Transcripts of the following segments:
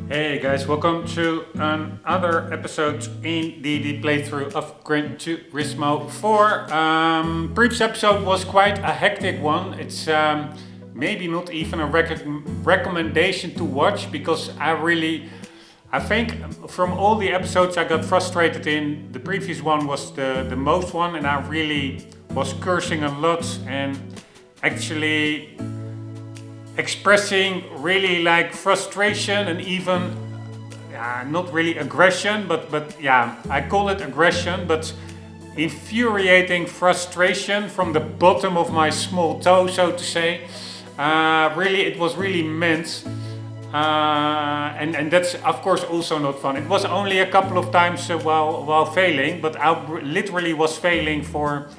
Hey guys, welcome to another episode in the playthrough of Gran Turismo 4. Previous episode was quite a hectic one. It's maybe not even a recommendation to watch because I think from all the episodes I got frustrated in, the previous one was the most one, and I really was cursing a lot and actually expressing really like frustration and even not really aggression, but yeah, I call it aggression, but infuriating frustration from the bottom of my small toe, so to say. Really, it was really meant. And that's of course also not fun. It was only a couple of times while failing, but I literally was failing for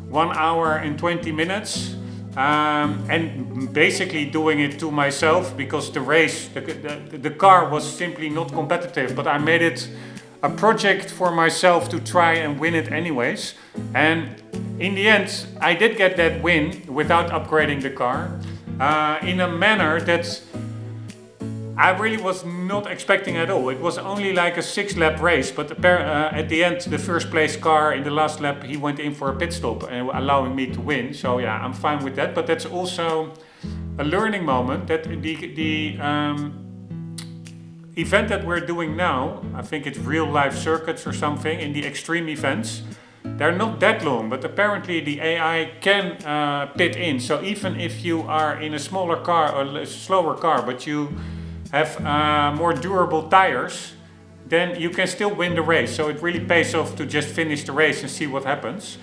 1 hour and 20 minutes. And basically doing it to myself because the race, the car was simply not competitive, but I made it a project for myself to try and win it anyways. And in the end, I did get that win without upgrading the car in a manner that I really was not expecting at all. It was only like a 6-lap race, but at the end, the first place car in the last lap, he went in for a pit stop, allowing me to win. So yeah, I'm fine with that. But that's also a learning moment that the event that we're doing now, I think it's real life circuits or something, in the extreme events, they're not that long, but apparently the AI can pit in. So even if you are in a smaller car or a slower car, but you have more durable tires, then you can still win the race. So it really pays off to just finish the race and see what happens.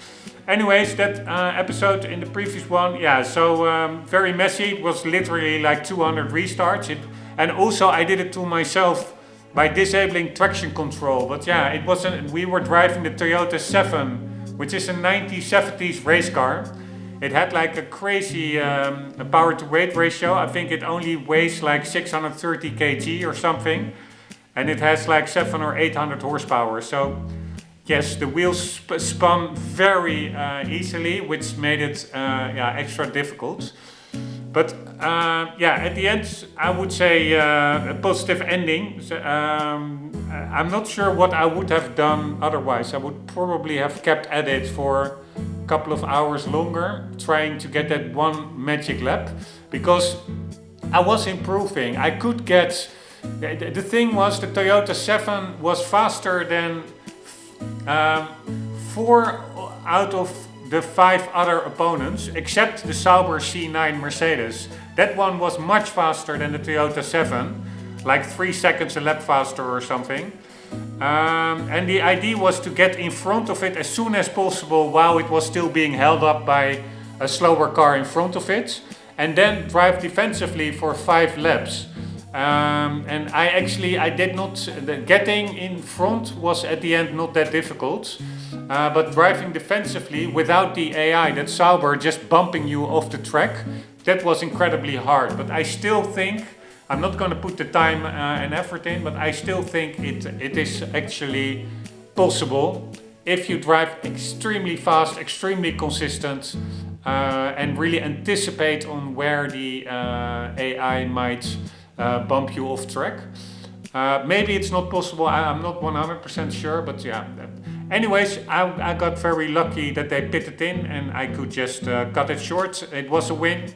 Anyways, that episode in the previous one, yeah, so very messy. It was literally like 200 restarts. And also I did it to myself by disabling traction control. But yeah, it wasn't. We were driving the Toyota 7, which is a 1970s race car. It had like a crazy power to weight ratio. I think it only weighs like 630 kg or something. And it has like 700 or 800 horsepower. So yes, the wheels spun very easily, which made it extra difficult. But at the end, I would say a positive ending. So, I'm not sure what I would have done otherwise. I would probably have kept at it for couple of hours longer trying to get that one magic lap because I was improving. I could get the thing was the Toyota 7 was faster than 4 out of the 5 other opponents except the Sauber C9 Mercedes. That one was much faster than the Toyota 7, like 3 seconds a lap faster or something. And the idea was to get in front of it as soon as possible while it was still being held up by a slower car in front of it, and then drive defensively for 5 laps. And I did not, getting in front was at the end not that difficult, but driving defensively without the AI, that Sauber just bumping you off the track, that was incredibly hard. But I still think, I'm not going to put the time and effort in, but I still think it is actually possible if you drive extremely fast, extremely consistent, and really anticipate on where the AI might bump you off track. Maybe it's not possible, I'm not 100% sure, but yeah. Anyways, I got very lucky that they pitted in and I could just cut it short. It was a win.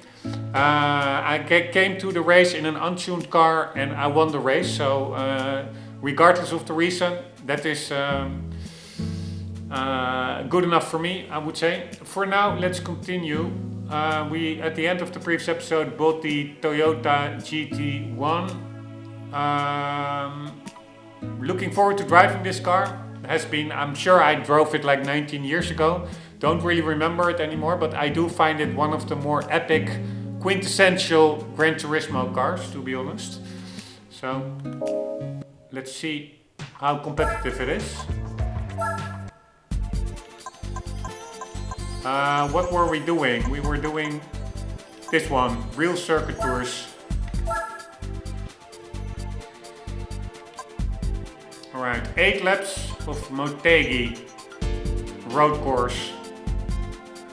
I came to the race in an untuned car and I won the race. So regardless of the reason, that is good enough for me, I would say. For now, let's continue. We, at the end of the previous episode, bought the Toyota GT1. Looking forward to driving this car. Has been, I'm sure I drove it like 19 years ago. Don't really remember it anymore, but I do find it one of the more epic, quintessential Gran Turismo cars, to be honest. So let's see how competitive it is. What were we doing? We were doing this one, real circuit tours. Alright, 8 laps of Motegi road course.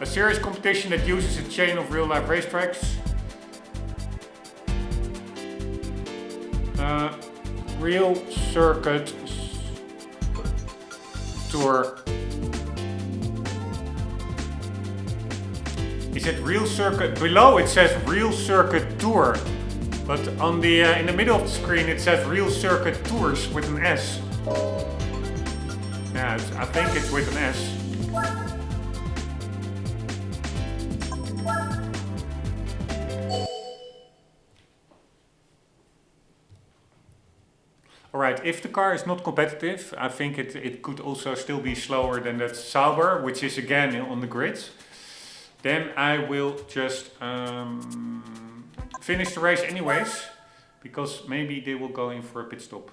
A serious competition that uses a chain of real-life racetracks. real circuit tour. Is it real circuit? Below it says real circuit tour, but on the in the middle of the screen it says real circuit tours with an S. Yeah, I think it's with an S. Alright, if the car is not competitive, I think it could also still be slower than that Sauber, which is again on the grid. Then I will just finish the race anyways, because maybe they will go in for a pit stop.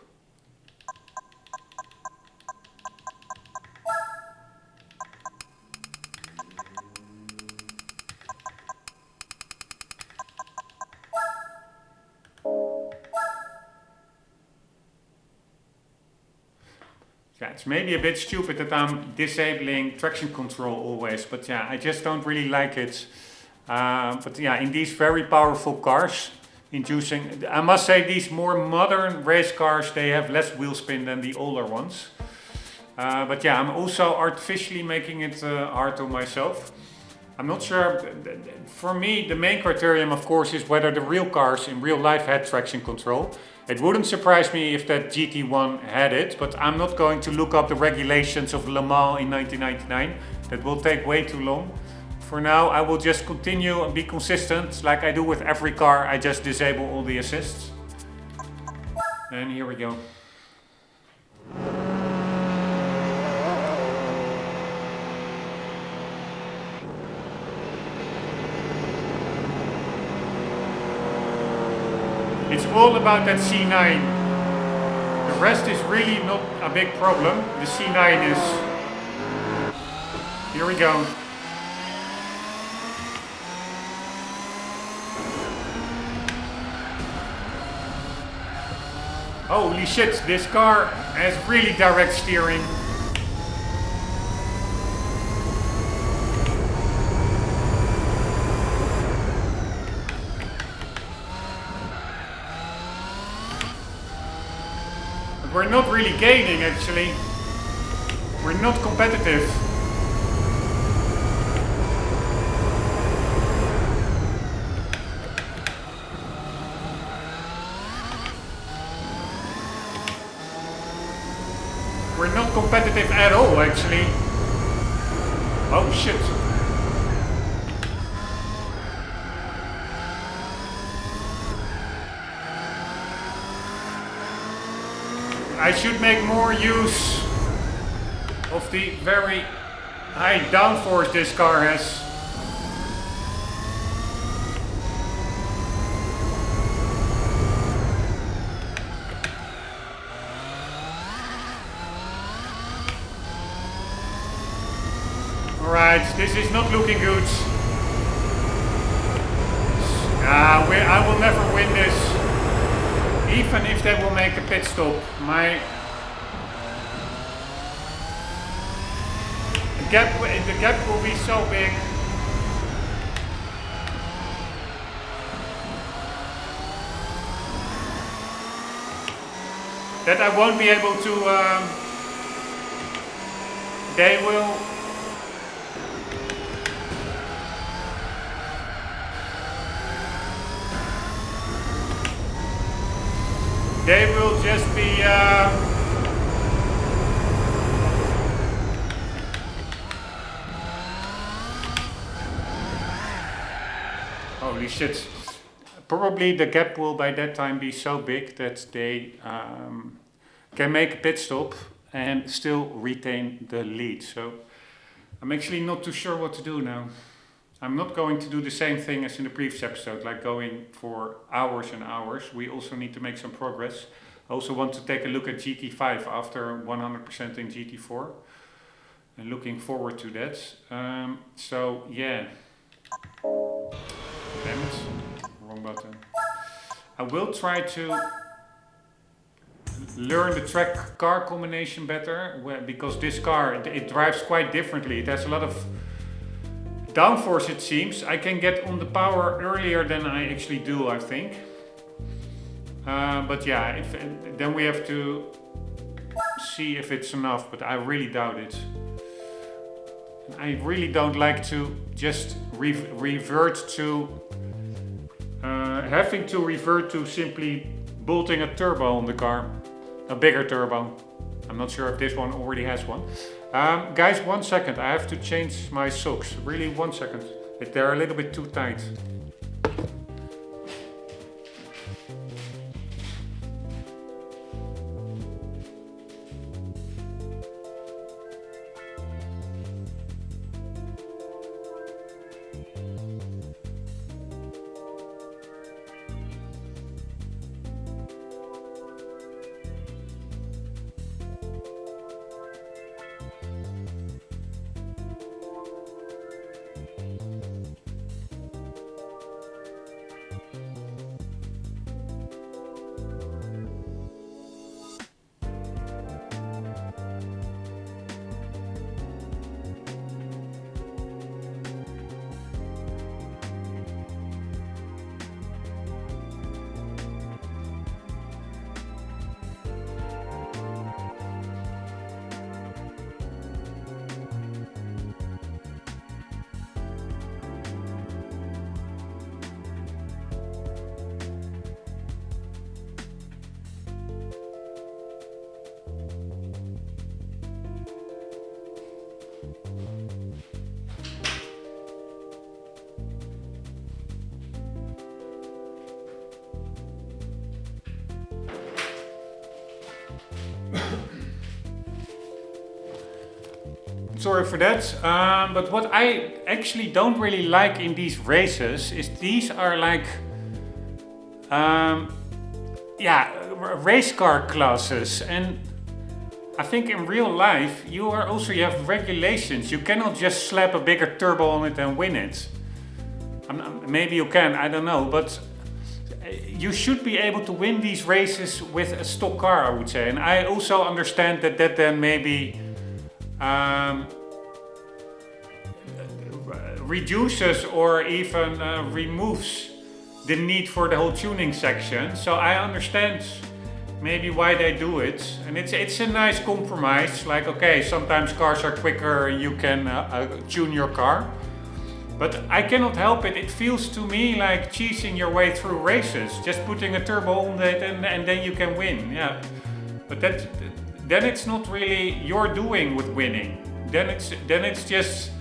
Yeah, it's maybe a bit stupid that I'm disabling traction control always, but yeah, I just don't really like it. But yeah, in these very powerful cars, I must say these more modern race cars, they have less wheel spin than the older ones. But yeah, I'm also artificially making it hard on myself. I'm not sure, for me the main criterion of course is whether the real cars in real life had traction control. It wouldn't surprise me if that GT1 had it, but I'm not going to look up the regulations of Le Mans in 1999. That will take way too long. For now, I will just continue and be consistent, like I do with every car. I just disable all the assists. And here we go. It's all about that C9. The rest is really not a big problem. The C9 is... Here we go. Holy shit, this car has really direct steering. We're not really gaining actually. We're not competitive. We're not competitive at all actually. Oh shit. I should make more use of the very high downforce this car has. Alright, this is not looking good. I will never win this. Even if they will make a pit stop, the gap will be so big. That I won't be able to, they will, just be, holy shit. Probably the gap will by that time be so big that they can make a pit stop and still retain the lead. So I'm actually not too sure what to do now. I'm not going to do the same thing as in the previous episode, like going for hours and hours. We also need to make some progress. I also want to take a look at GT5 after 100% in GT4. And looking forward to that. So yeah. Damn it. Wrong button. I will try to learn the track car combination better, because this car, it drives quite differently. It has a lot of downforce, it seems. I can get on the power earlier than I actually do, I think. But yeah, then we have to see if it's enough, but I really doubt it. I really don't like to just revert to having to revert to simply bolting a turbo on the car, a bigger turbo. I'm not sure if this one already has one. Guys, 1 second, I have to change my socks. Really, 1 second. They're a little bit too tight. Sorry for that, but what I actually don't really like in these races is these are like, yeah, race car classes, and I think in real life you have regulations. You cannot just slap a bigger turbo on it and win it. Maybe you can, I don't know, but you should be able to win these races with a stock car, I would say. And I also understand that then maybe reduces or even removes the need for the whole tuning section. So I understand maybe why they do it, and it's a nice compromise. Like, okay, sometimes cars are quicker and you can tune your car, but I cannot help it. It feels to me like cheesing your way through races, just putting a turbo on it and then you can win. Yeah, but then it's not really your doing with winning. Then it's just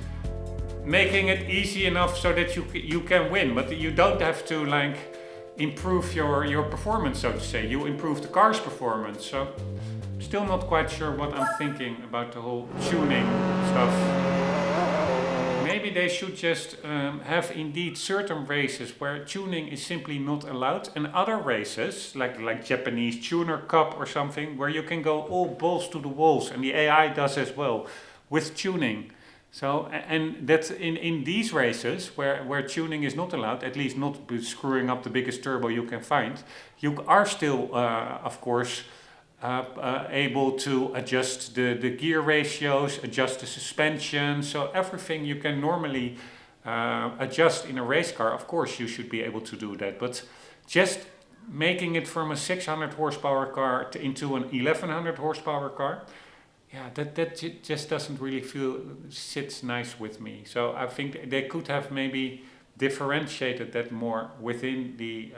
making it easy enough so that you can win, but you don't have to like improve your performance, so to say. You improve the car's performance. So I'm still not quite sure what I'm thinking about the whole tuning stuff. Maybe they should just have indeed certain races where tuning is simply not allowed, and other races like Japanese Tuner Cup or something where you can go all balls to the walls, and the AI does as well with tuning. So, and that's in these races where tuning is not allowed, at least not screwing up the biggest turbo you can find, you are still, of course, able to adjust the gear ratios, adjust the suspension. So everything you can normally adjust in a race car, of course you should be able to do that. But just making it from a 600 horsepower car into an 1100 horsepower car, yeah, that just doesn't really sits nice with me. So I think they could have maybe differentiated that more within the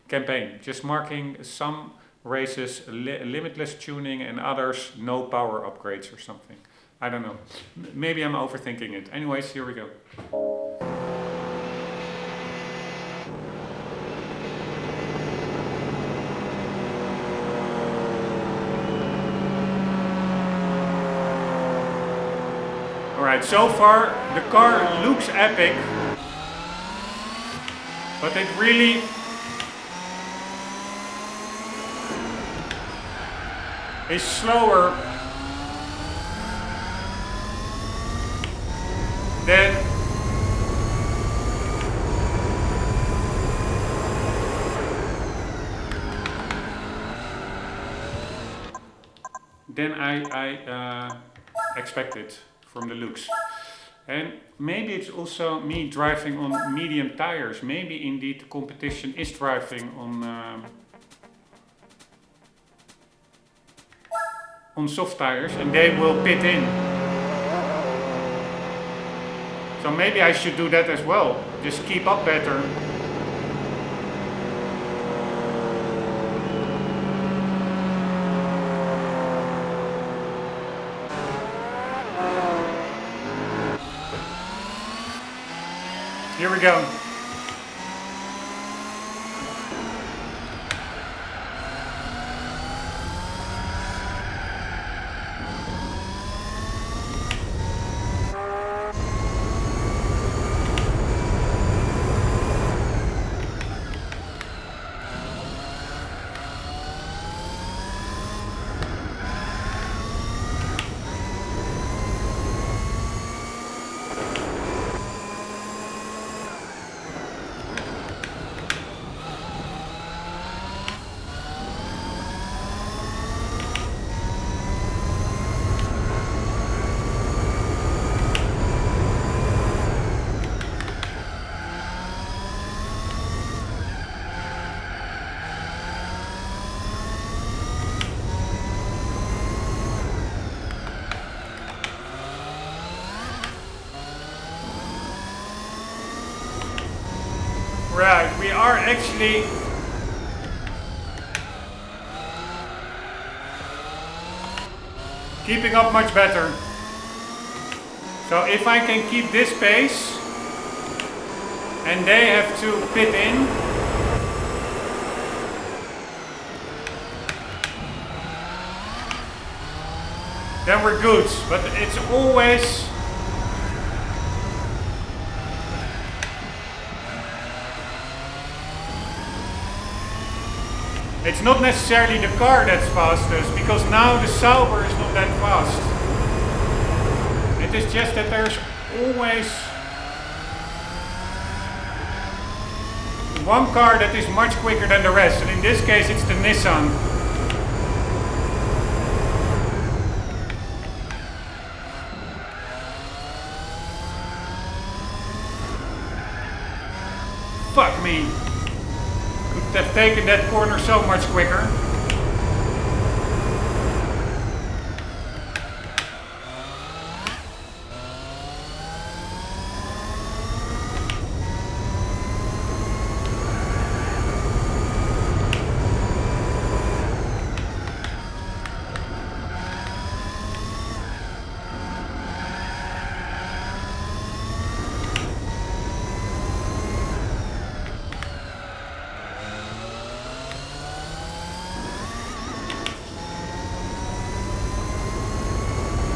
campaign. Just marking some races limitless tuning and others no power upgrades or something. I don't know. Maybe I'm overthinking it. Anyways, here we go. Alright, so far the car looks epic, but it really is slower than I expected from the looks. And maybe it's also me driving on medium tires. Maybe indeed the competition is driving on on soft tires and they will pit in. So maybe I should do that as well. Just keep up better. Here we go. Right, we are actually keeping up much better. So if I can keep this pace and they have to pit in, then we're good. But it's always it's not necessarily the car that's fastest, because now the Sauber is not that fast. It is just that there's always one car that is much quicker than the rest, and in this case it's the Nissan. Fuck me. Could have taken that corner so much quicker.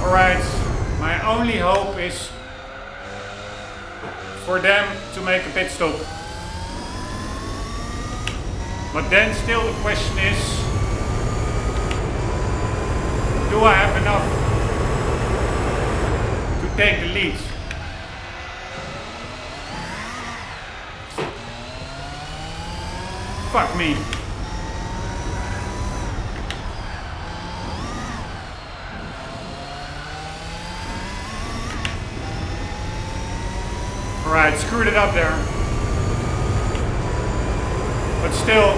Alright, my only hope is for them to make a pit stop. But then still the question is, do I have enough to take the lead? Fuck me. Alright, screwed it up there. But still.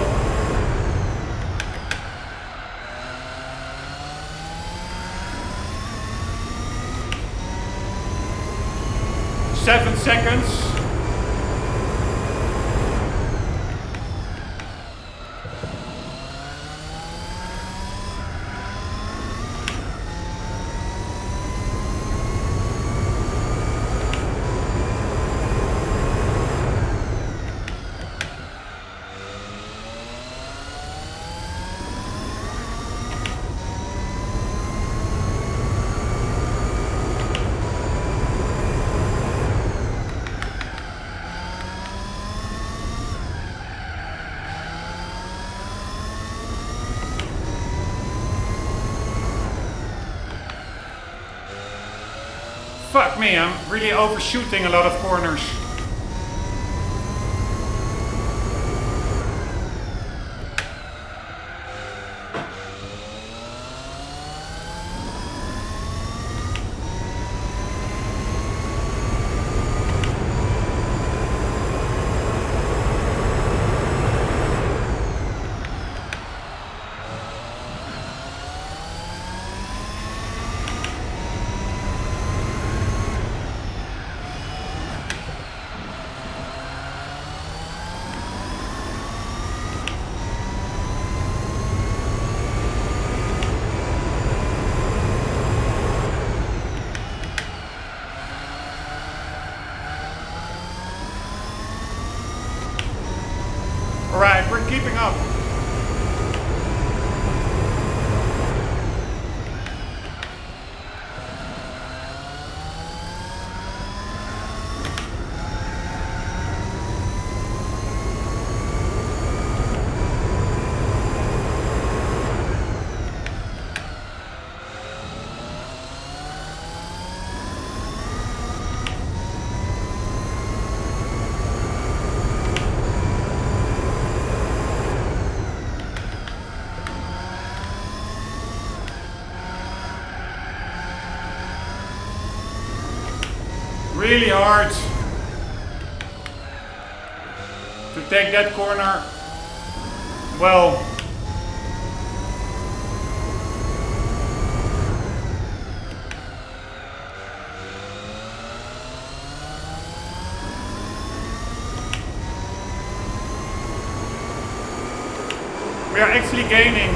Seven seconds. Fuck me, I'm really overshooting a lot of corners. really hard to take that corner. Well, we are actually gaining.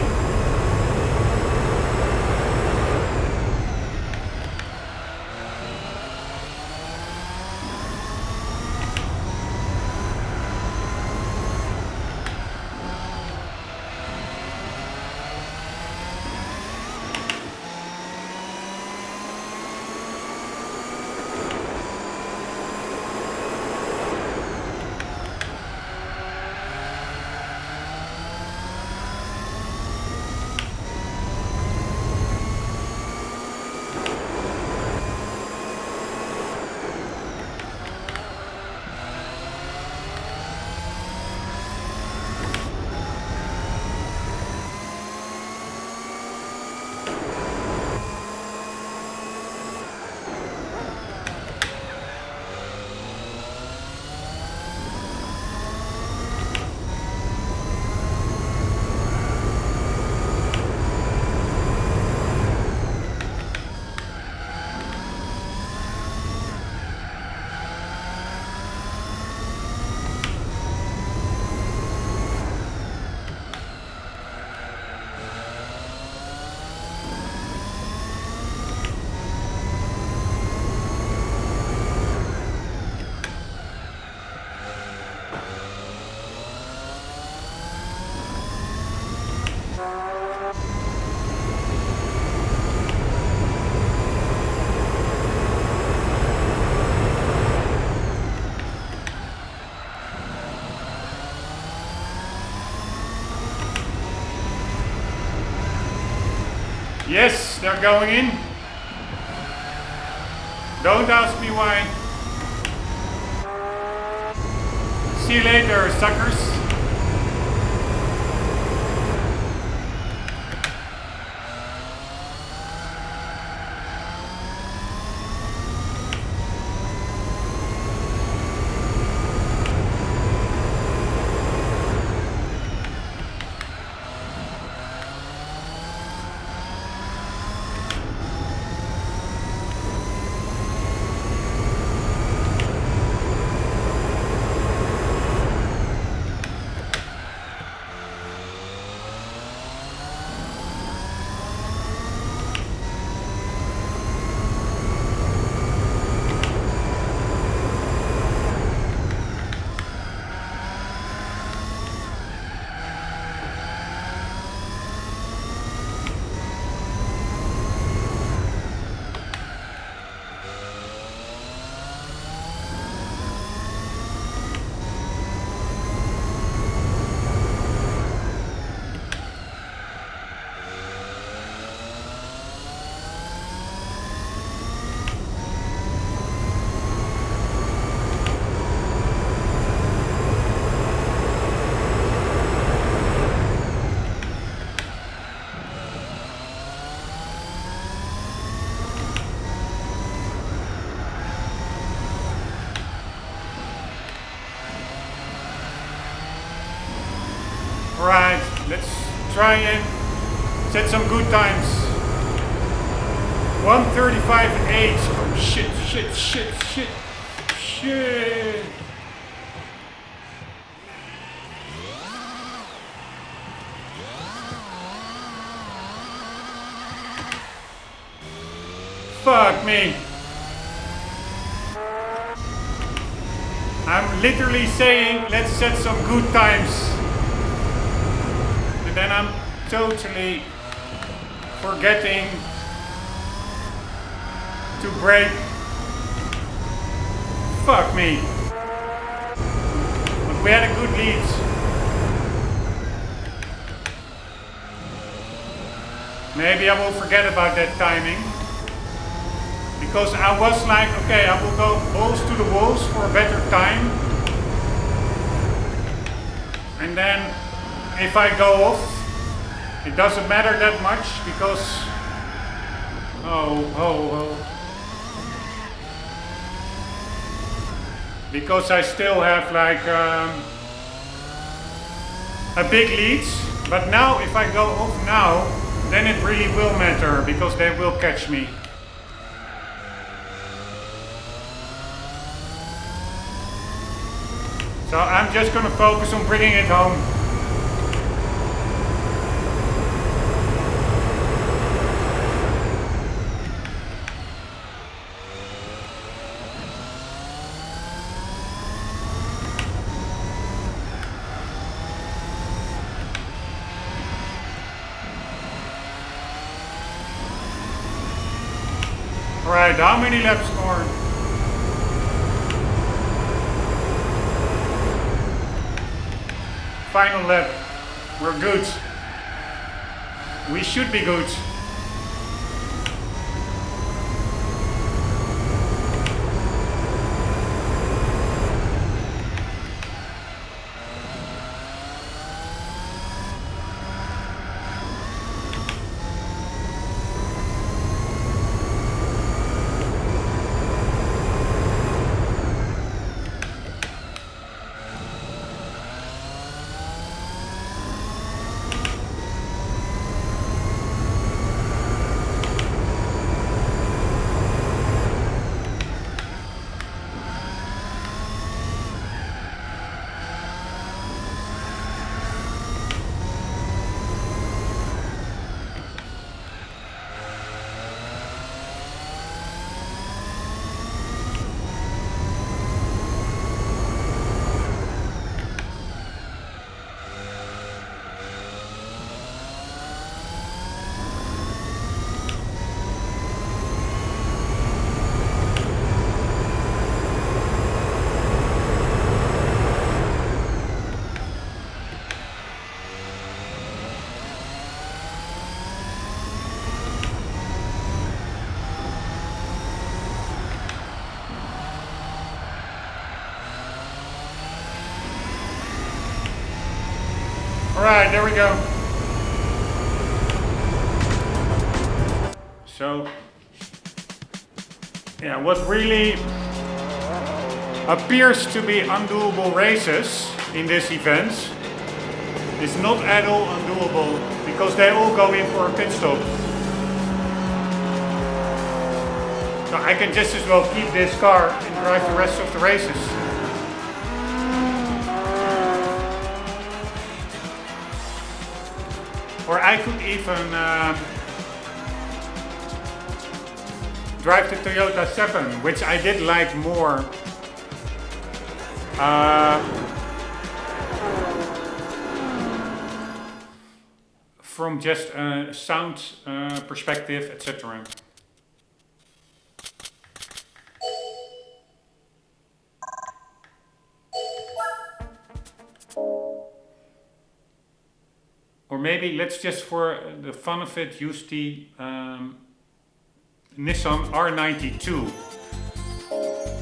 Yes, they're going in. Don't ask me why. See you later, suckers. Alright, let's try and set some good times. 1:35 and 8. Oh shit. Fuck me. I'm literally saying let's set some good times. But then I'm totally forgetting to brake. Fuck me. But we had a good lead. Maybe I will forget about that timing. Because I was like, okay, I will go balls to the walls for a better time. And then if I go off, it doesn't matter that much because because I still have like a big lead. But now if I go off now, then it really will matter because they will catch me. So I'm just gonna focus on bringing it home. Alright, how many laps more? Final lap. We're good. We should be good. Alright, there we go. So, yeah, what really appears to be undoable races in this event is not at all undoable because they all go in for a pit stop. So I can just as well keep this car and drive the rest of the races. Or I could even drive the Toyota 7, which I did like more. From just a sound perspective, etc. Or maybe let's just, for the fun of it, use the Nissan R92.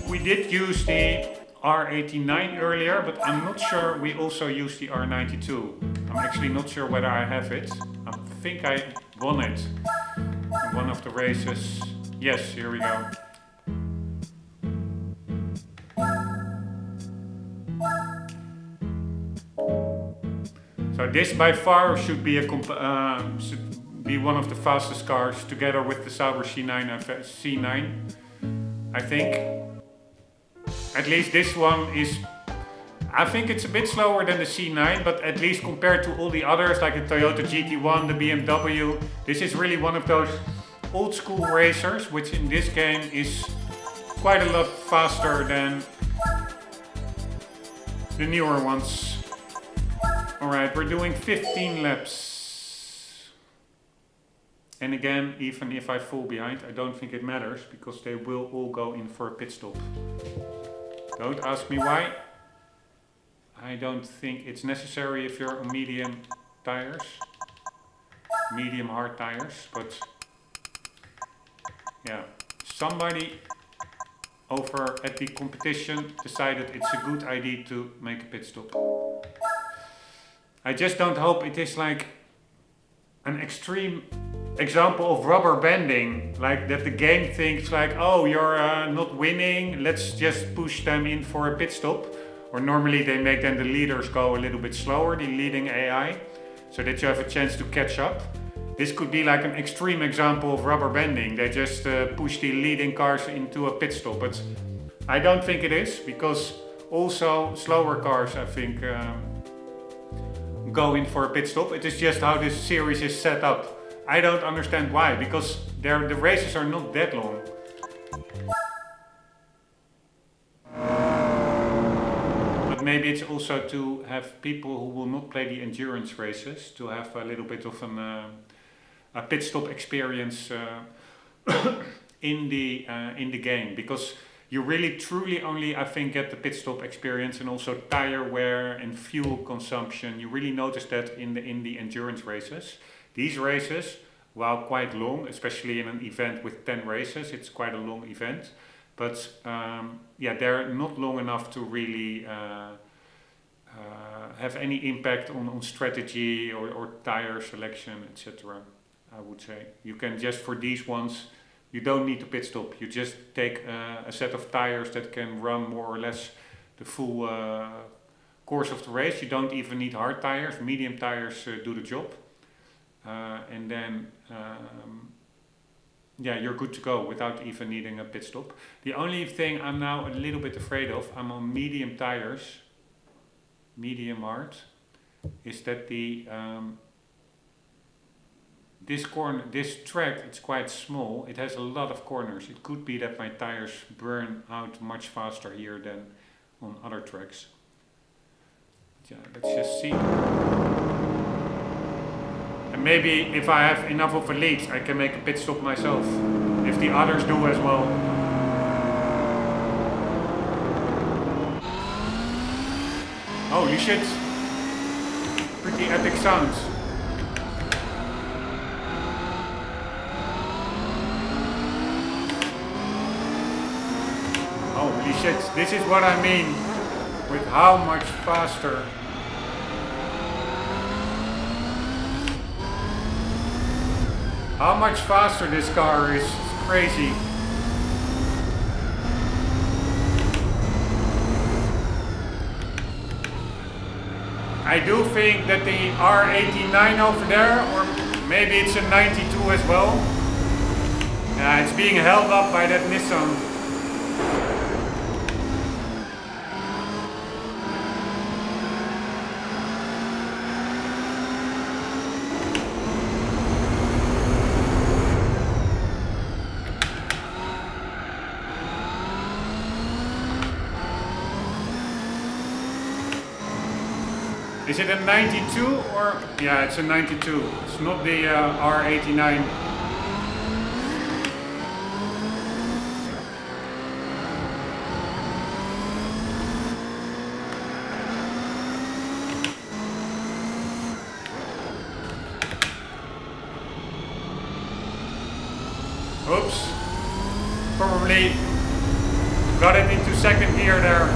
We did use the R89 earlier, but I'm not sure we also used the R92. I'm actually not sure whether I have it. I think I won it in one of the races. Yes, here we go. So this by far should be one of the fastest cars, together with the Sauber C9, I think. At least this one is, I think it's a bit slower than the C9, but at least compared to all the others, like the Toyota GT1, the BMW, this is really one of those old school racers, which in this game is quite a lot faster than the newer ones. Alright, we're doing 15 laps. And again, even if I fall behind, I don't think it matters, because they will all go in for a pit stop. Don't ask me why. I don't think it's necessary if you're on medium tires. Medium hard tires, but yeah. Somebody over at the competition decided it's a good idea to make a pit stop. I just don't hope it is like an extreme example of rubber banding, like that the game thinks like, oh, you're not winning, let's just push them in for a pit stop. Or normally they make then the leaders go a little bit slower, the leading AI, so that you have a chance to catch up. This could be like an extreme example of rubber banding. They just push the leading cars into a pit stop, but I don't think it is, because also slower cars, I think, go in for a pit stop. It is just how this series is set up. I don't understand why, because the races are not that long. But maybe it's also to have people who will not play the endurance races to have a little bit of a pit stop experience in the game, because you really truly only, I think, get the pit stop experience and also tire wear and fuel consumption. You really notice that in the endurance races. These races, while quite long, especially in an event with 10 races, it's quite a long event. But yeah, they're not long enough to really have any impact on strategy or tire selection, etc. I would say you can just, for these ones, you don't need to pit stop. You just take a set of tires that can run more or less the full course of the race. You don't even need hard tires. Medium tires do the job. And then, yeah, you're good to go without even needing a pit stop. The only thing I'm now a little bit afraid of, I'm on medium tires, medium hard, is that this track, it's quite small. It has a lot of corners. It could be that my tires burn out much faster here than on other tracks. Yeah, let's just see. And maybe if I have enough of a lead, I can make a pit stop myself, if the others do as well. Holy shit! Pretty epic sounds. Holy shit, this is what I mean with how much faster. How much faster this car is, it's crazy. I do think that the R89 over there, or maybe it's a 92 as well. Yeah, it's being held up by that Nissan. Is it a 92 or? Yeah, it's a 92. It's not the R89. Oops. Probably got it into second gear there.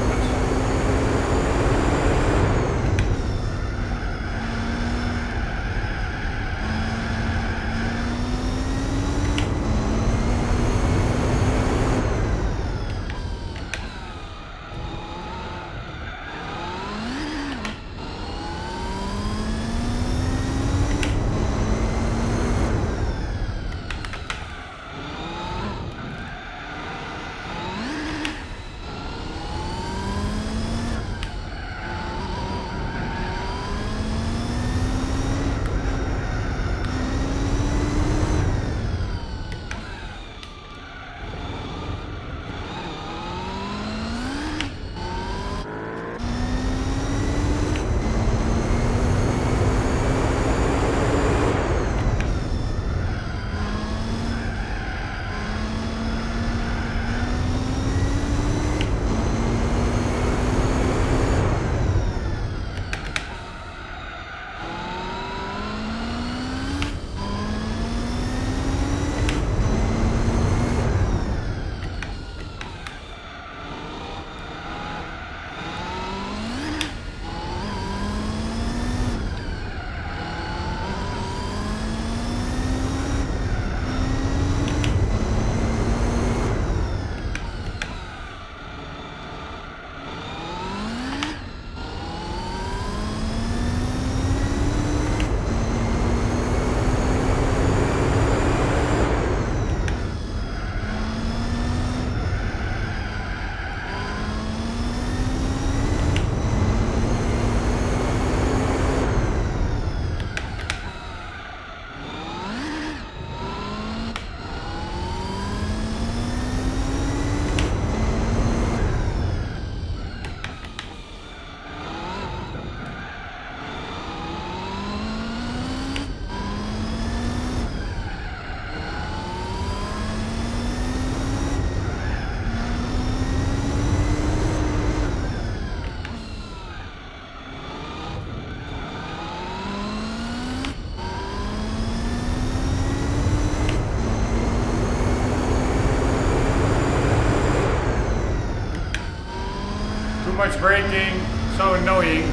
much braking, so annoying.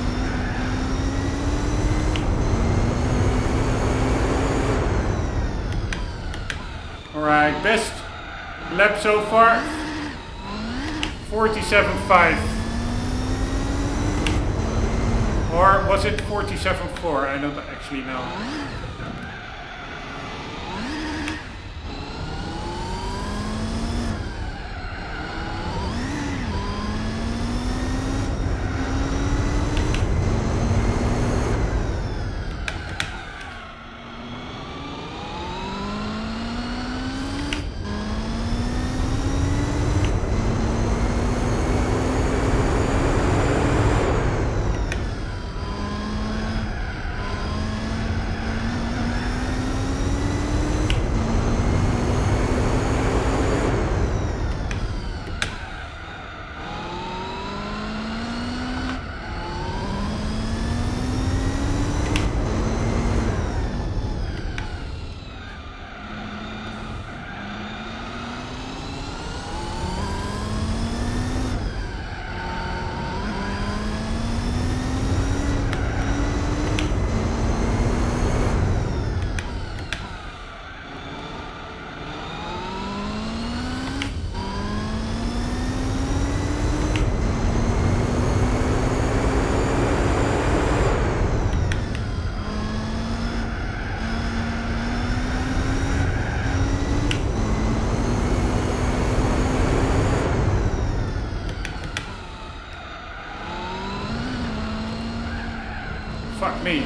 Alright, best lap so far, 47.5. Or was it 47.4? I don't actually know. Fuck me.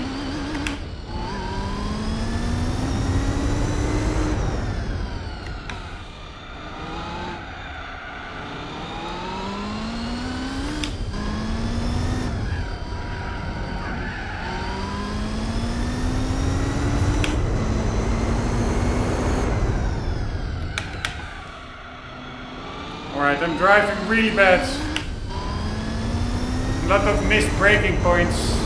Alright, I'm driving really bad. A lot of missed braking points.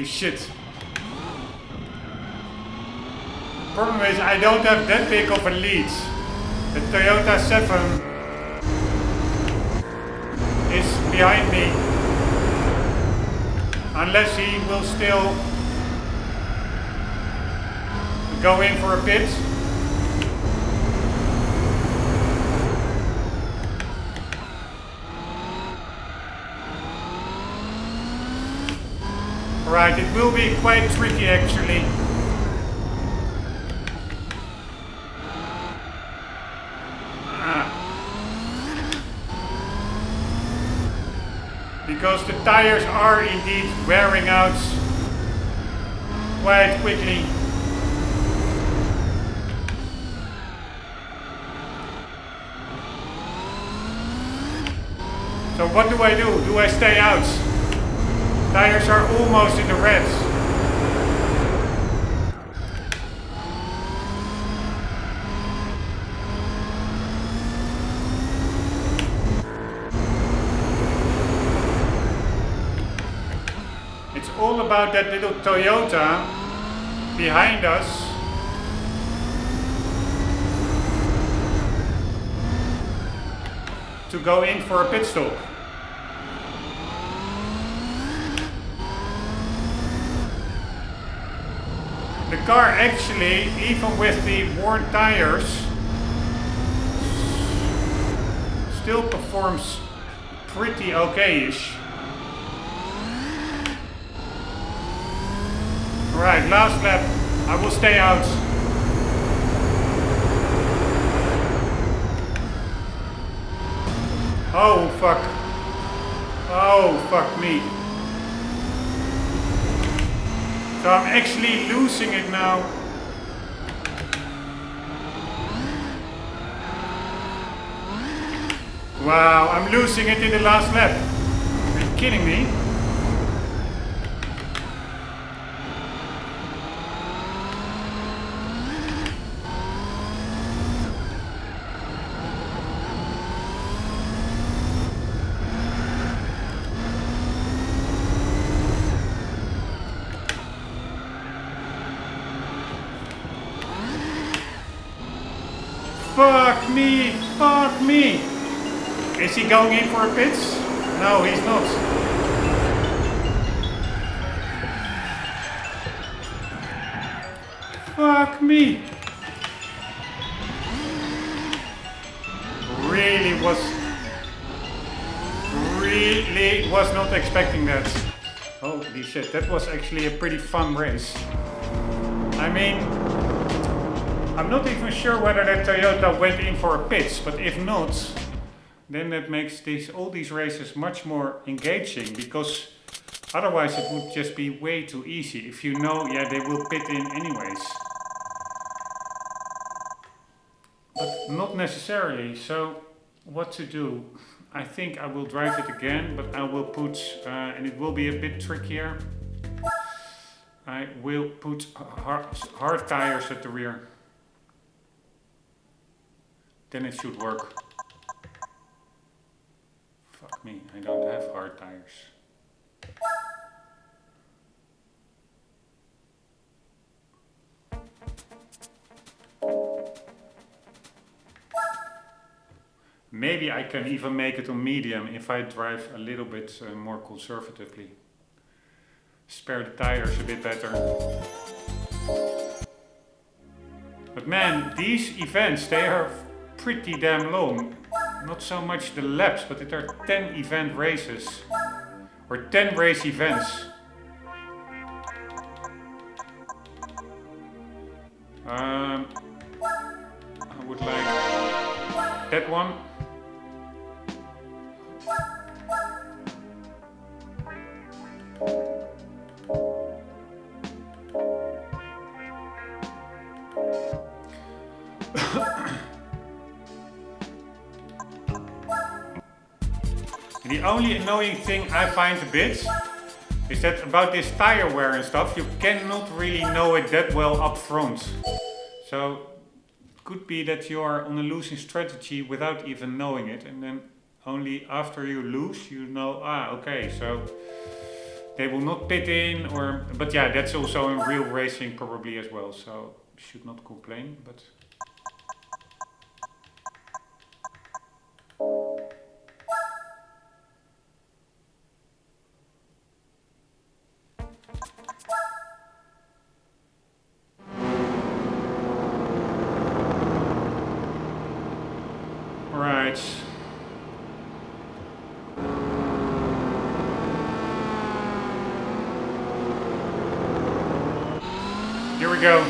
shit. Problem is, I don't have that big of a lead. The Toyota 7 is behind me. Unless he will still go in for a pit. Right, it will be quite tricky actually. Because the tires are indeed wearing out quite quickly. So what do I do? Do I stay out? Tires are almost in the reds. It's all about that little Toyota behind us. To go in for a pit stop. The car actually, even with the worn tires, still performs pretty okay-ish. Alright, last lap. I will stay out. Oh fuck. Oh fuck me. So I'm actually losing it now. Wow, I'm losing it in the last lap. Are you kidding me? Fuck me! Fuck me! Is he going in for a pit? No, he's not. Fuck me! Really was not expecting that. Holy shit, that was actually a pretty fun race. I mean, I'm not even sure whether that Toyota went in for a pit, but if not, then that makes all these races much more engaging, because otherwise it would just be way too easy if you know, yeah, they will pit in anyways. But not necessarily, so what to do? I think I will drive it again, but I will put, and it will be a bit trickier, I will put hard tires at the rear. Then it should work. Fuck me, I don't have hard tires. Maybe I can even make it on medium if I drive a little bit more conservatively. Spare the tires a bit better. But man, these events, they are pretty damn long. Not so much the laps, but it are 10 event races. Or 10 race events. I would like that one. The only annoying thing I find a bit is that about this tire wear and stuff, you cannot really know it that well up front. So it could be that you are on a losing strategy without even knowing it, and then only after you lose you know, okay, so they will not pit in, or but yeah, that's also in real racing probably as well, so should not complain. But right. Here we go.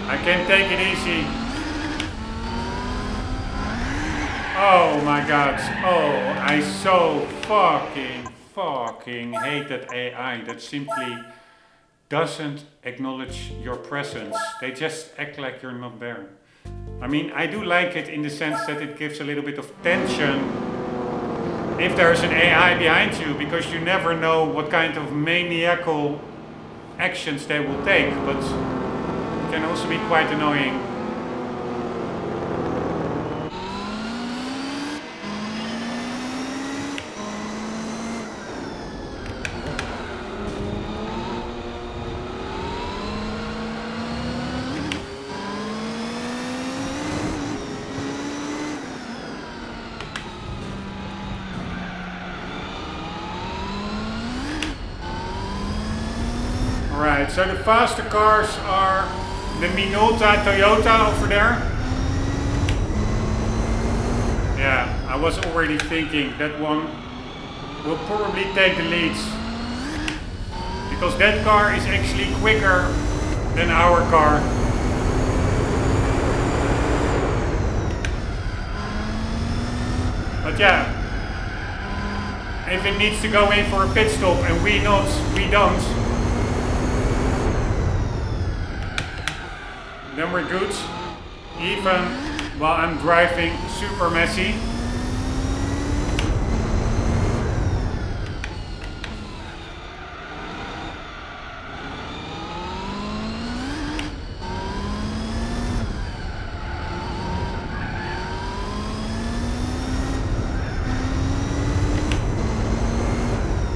I can take it easy. Oh my god. Oh, I so fucking hate that AI that simply doesn't acknowledge your presence. They just act like you're not there. I mean, I do like it in the sense that it gives a little bit of tension if there's an AI behind you, because you never know what kind of maniacal actions they will take, but it can also be quite annoying. Alright, so the faster cars are the Minolta Toyota over there. Yeah, I was already thinking that one will probably take the leads, because that car is actually quicker than our car. But yeah, if it needs to go in for a pit stop and we don't, then we're good, even while I'm driving super messy.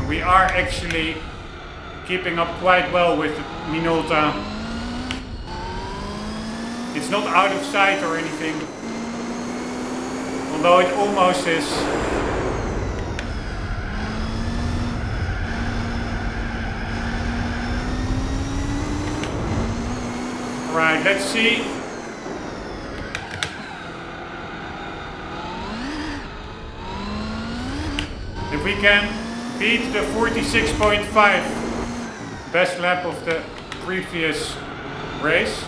We are actually keeping up quite well with the Minolta. It's not out of sight or anything, although it almost is. Alright, let's see. If we can beat the 46.5 best lap of the previous race.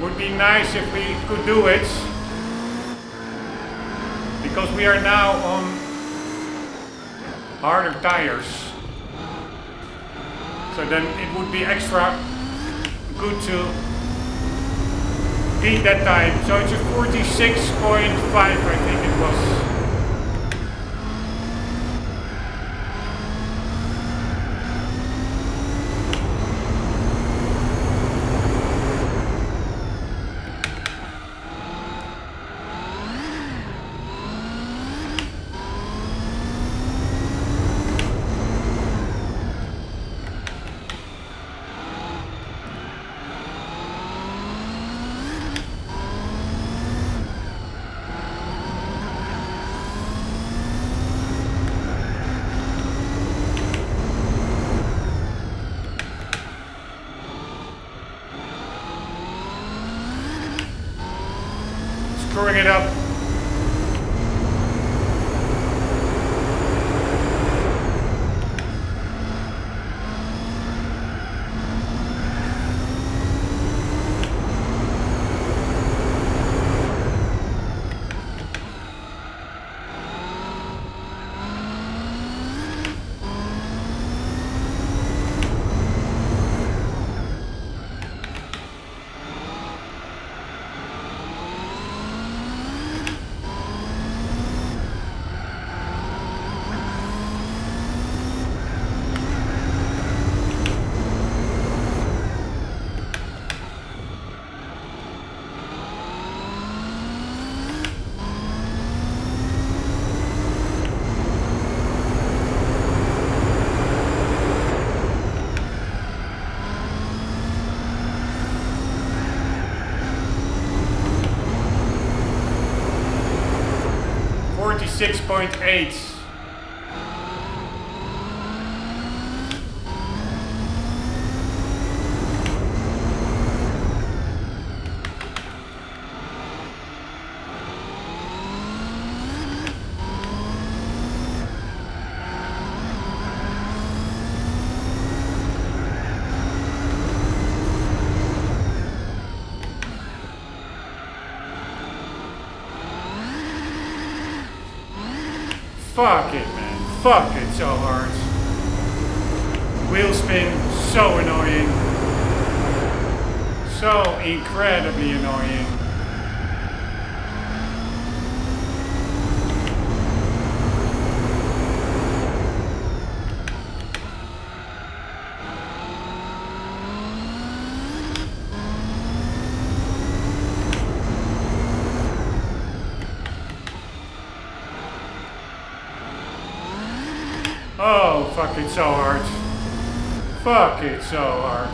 Would be nice if we could do it, because we are now on harder tires, so then it would be extra good to beat that time. So it's a 46.5, I think it was. 46.8. Fuck it, man. Fuck it so hard. Wheel spin, so annoying. So incredibly annoying. Oh, fuck it so hard. Fuck it so hard.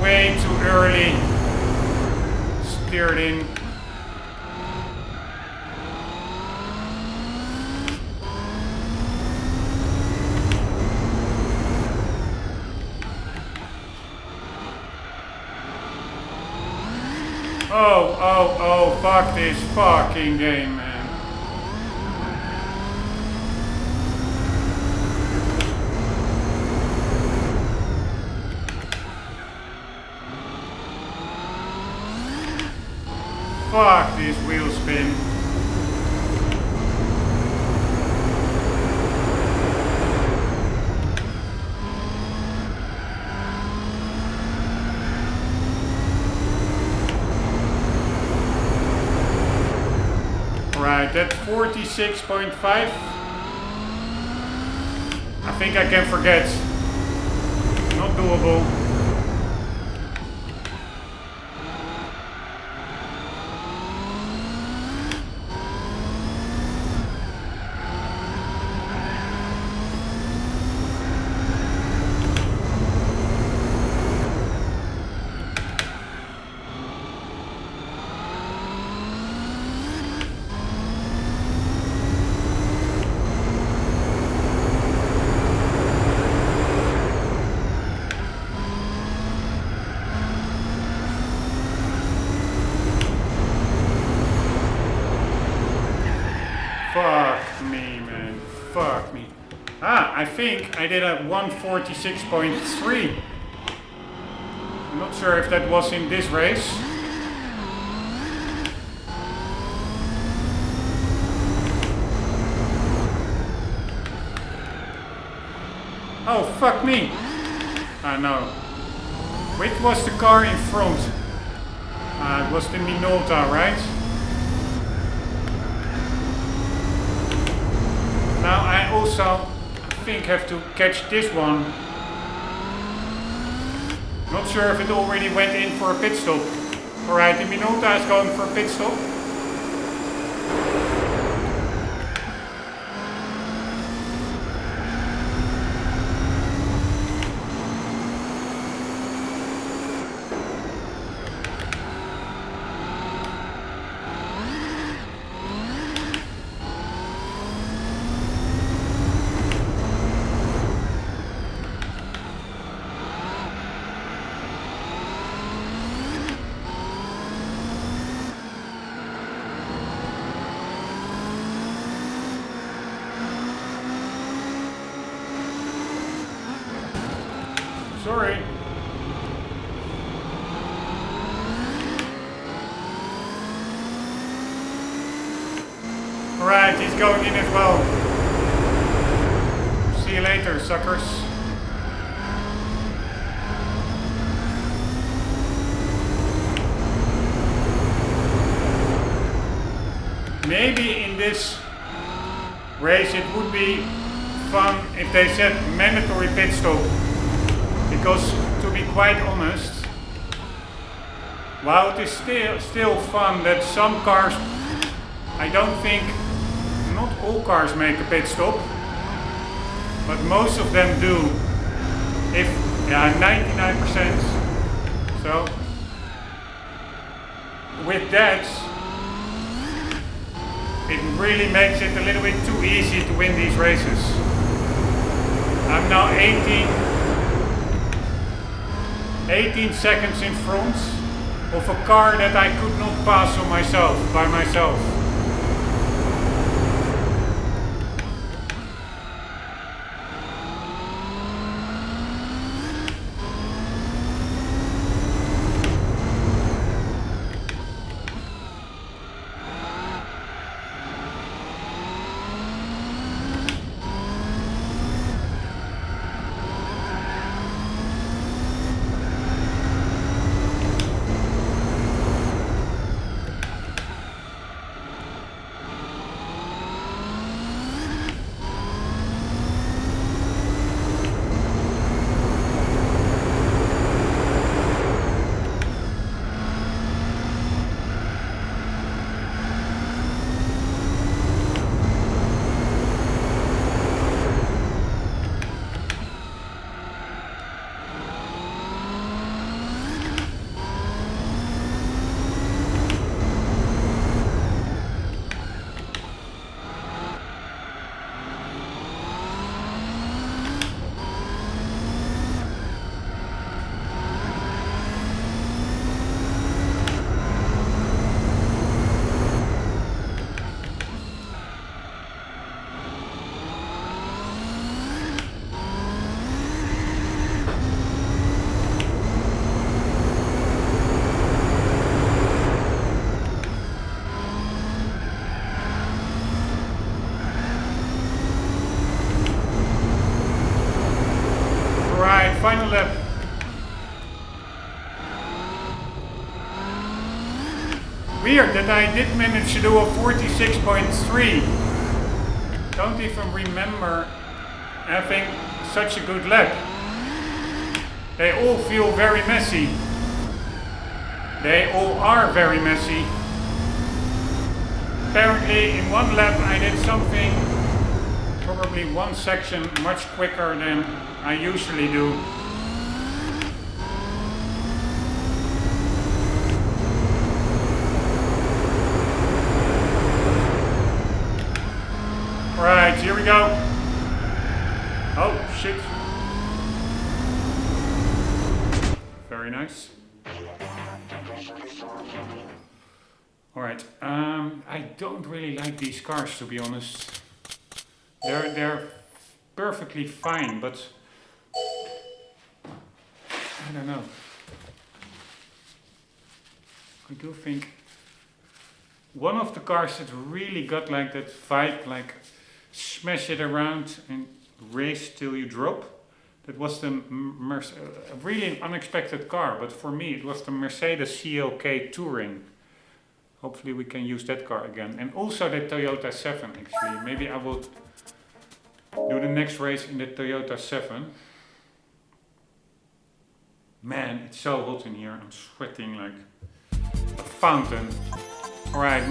Way too early. Steered in. Oh, fuck this fucking game, man. Fuck this wheel spin. Alright, that's 46.5. I think I can forget. Not doable. Fuck me, man. Fuck me. I think I did a 146.3. I'm not sure if that was in this race. Oh, fuck me. No. Which was the car in front? It was the Minolta, right? Now I also think have to catch this one. Not sure if it already went in for a pit stop. Alright, the Minolta is going for a pit stop. Sorry. Alright, he's going in as well. See you later, suckers. Maybe in this race it would be fun if they said mandatory pit stop. Because to be quite honest, while it is still fun that some cars, I don't think, not all cars make a pit stop, but most of them do. If, yeah, 99%. So, with that, it really makes it a little bit too easy to win these races. I'm now 18 seconds in front of a car that I could not pass by myself. Final lap. Weird that I did manage to do a 46.3. Don't even remember having such a good lap. They all feel very messy. They all are very messy. Apparently in one lap I did something, probably one section much quicker than I usually do. Alright, here we go. Oh, shit. Very nice. Alright, I don't really like these cars, to be honest. They're perfectly fine, but I don't know. I do think one of the cars that really got like that vibe, like smash it around and race till you drop. That was the a really unexpected car, but for me it was the Mercedes CLK Touring. Hopefully we can use that car again. And also the Toyota 7 actually. Maybe I will do the next race in the Toyota 7. Man, it's so hot in here. I'm sweating like a fountain. Alright,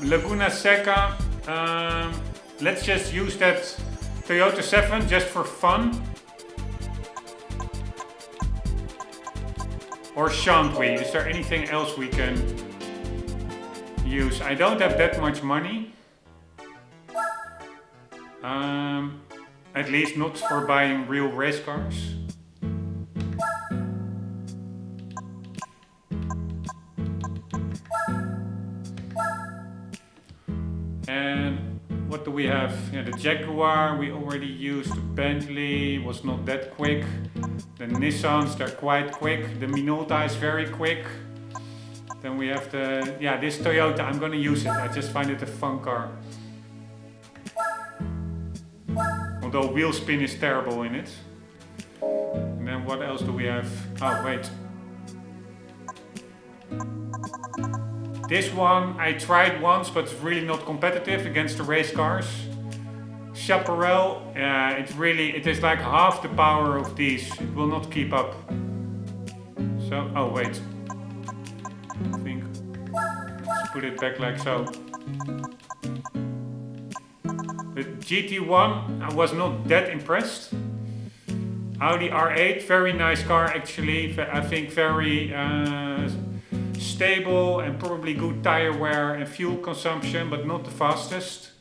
Laguna Seca. Let's just use that Toyota 7 just for fun. Or shan't we? Is there anything else we can use? I don't have that much money. At least not for buying real race cars. And what do we have? Yeah, the Jaguar we already used. The Bentley was not that quick. The Nissans, they're quite quick. The Minolta is very quick. Then we have the, yeah, this Toyota, I'm gonna use it. I just find it a fun car. Although wheel spin is terrible in it. And then what else do we have? Oh, wait. This one I tried once, but it's really not competitive against the race cars. Chaparral, it is like half the power of these. It will not keep up. So, oh wait. I think, let's put it back like so. The GT1, I was not that impressed. Audi R8, very nice car actually. I think very stable and probably good tire wear and fuel consumption, but not the fastest.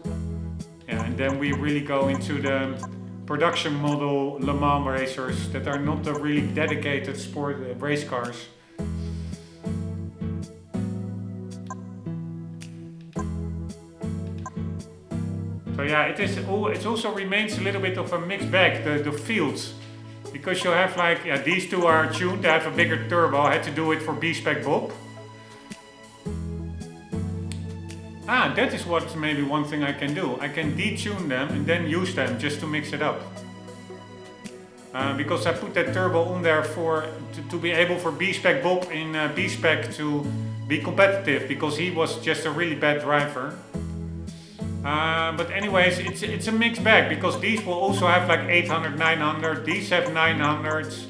Yeah, and then we really go into the production model Le Mans racers that are not the really dedicated sport race cars. So yeah, it also remains a little bit of a mixed bag, the fields. Because you have like, yeah, these two are tuned, they have a bigger turbo. I had to do it for B-Spec Bob. Ah, that is what maybe one thing I can do. I can detune them and then use them just to mix it up. Because I put that turbo on there to be able for B-Spec Bob in B-Spec to be competitive, because he was just a really bad driver. But anyways, it's a mixed bag, because these will also have like 800, 900, these have 900s.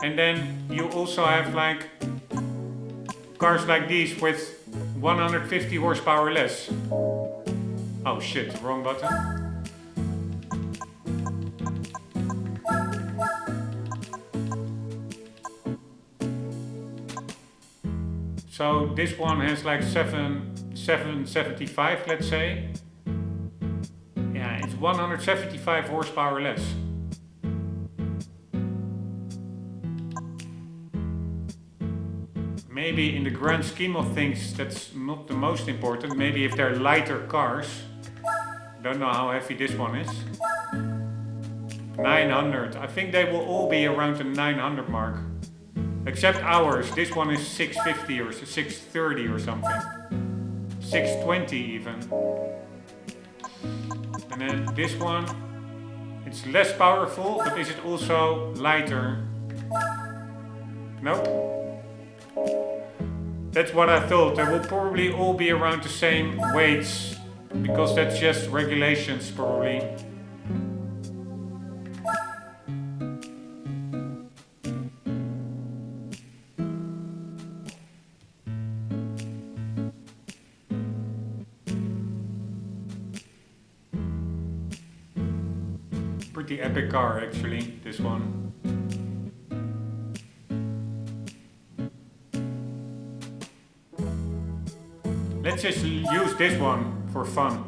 And then you also have like cars like these with 150 horsepower less. Oh shit, wrong button. So this one has like 775, let's say. Yeah, it's 175 horsepower less. Maybe in the grand scheme of things that's not the most important. Maybe if they're lighter cars. Don't know how heavy this one is. 900. I think they will all be around the 900 mark. Except ours. This one is 650 or 630 or something. 620 even. And then this one, it's less powerful, but is it also lighter? Nope. That's what I thought. They will probably all be around the same weights, because that's just regulations probably. Pretty epic car actually, this one. Let's just use this one for fun.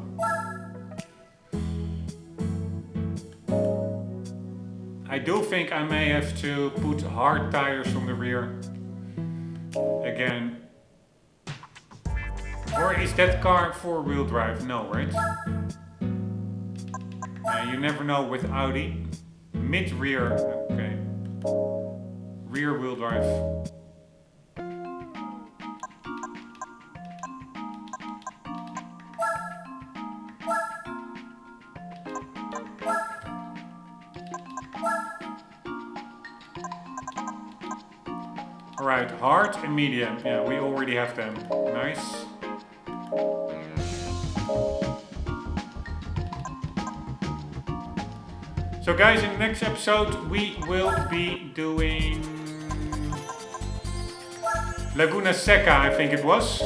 I do think I may have to put hard tires on the rear again. Or is that car four-wheel drive? No, right? You never know with Audi. Mid-rear, okay. Rear-wheel drive. Alright, hard and medium. Yeah, we already have them. Nice. So guys, in the next episode we will be doing Laguna Seca, I think it was.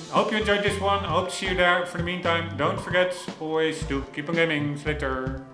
Hope you enjoyed this one. I hope to see you there. For the meantime, don't forget, always do keep on gaming. See you later.